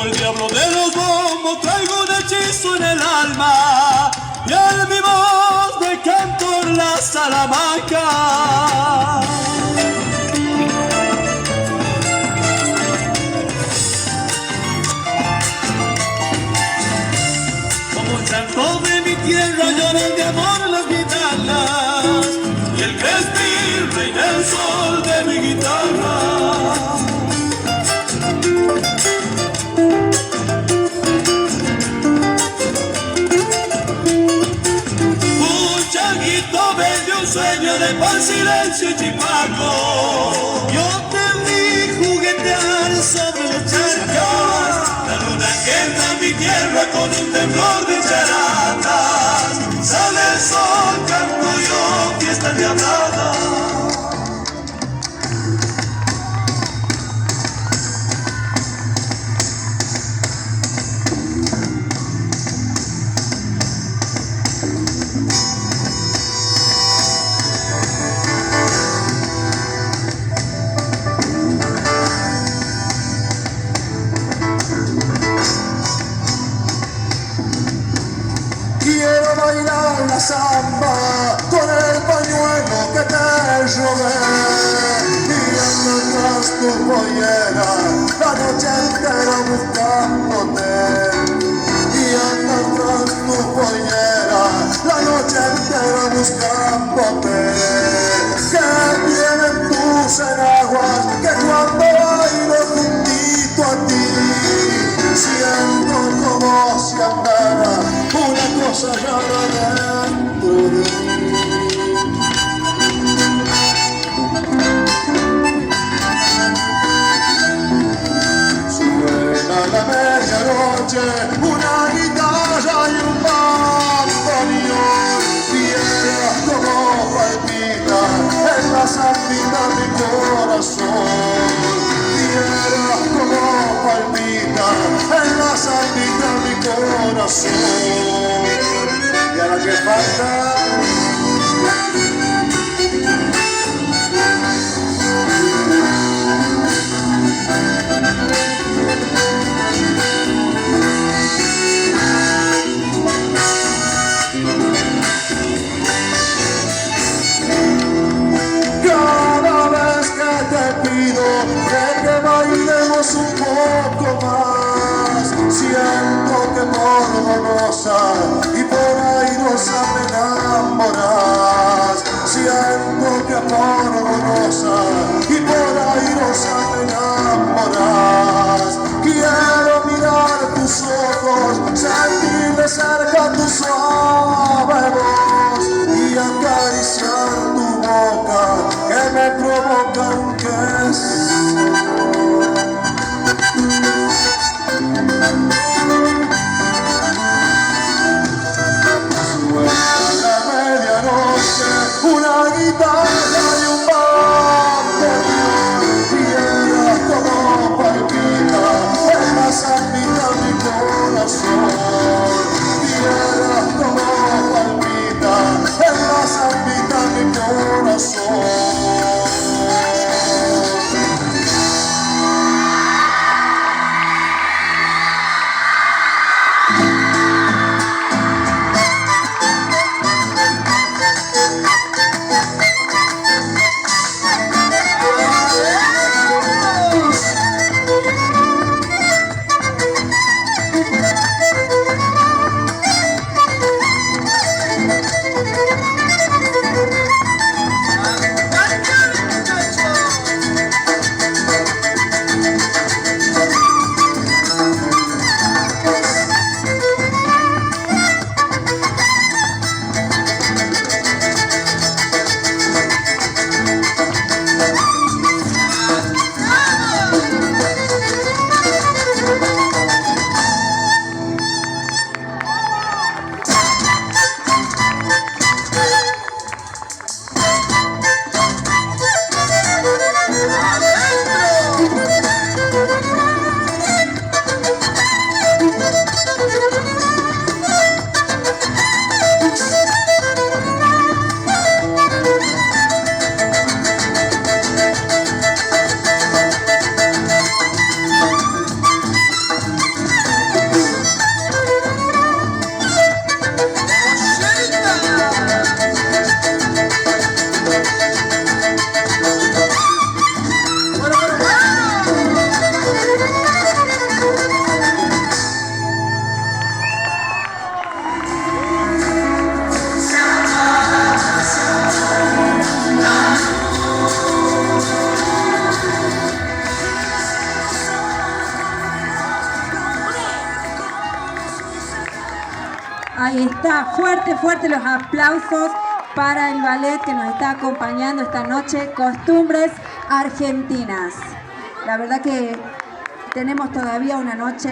el diablo de los bombos traigo un hechizo en el alma y en mi voz de cantor la Salamanca. Como el santo de mi tierra lloran de amor las guitarras y el crespín reina el sol de mi guitarra. Vende un sueño de paz, silencio y chipaco. Yo te vi juguetear sobre los charcos. La luna quema mi tierra con un temblor de charatas. Sale el sol, canto yo, fiesta endiablada. Quiero bailar la samba con el pañuelo que te robé, mirando tras tu pollera la noche entera buscándote, y ando tras tu pollera la noche entera buscándote. Que vienen tus enaguas que cuando bailo juntito a ti siento como si andara una cosa rara dentro de mí. Suena la medianoche una guitarra y un bandoneón, viera como palpita en la sandita mi corazón, viera como palpita en la sandita mi corazón. Y ahora que falta cada vez que te pido que bailemos un poco más, siento que por golosa y por airosa me enamorás, siento que por golosa y por airosa me enamorás. Quiero mirar tus ojos, sentir de cerca tu suave voz y acariciar tu boca que me provoca un beso. Ahí está, fuerte, fuerte los aplausos para el ballet que nos está acompañando esta noche, Costumbres Argentinas. La verdad que tenemos todavía una noche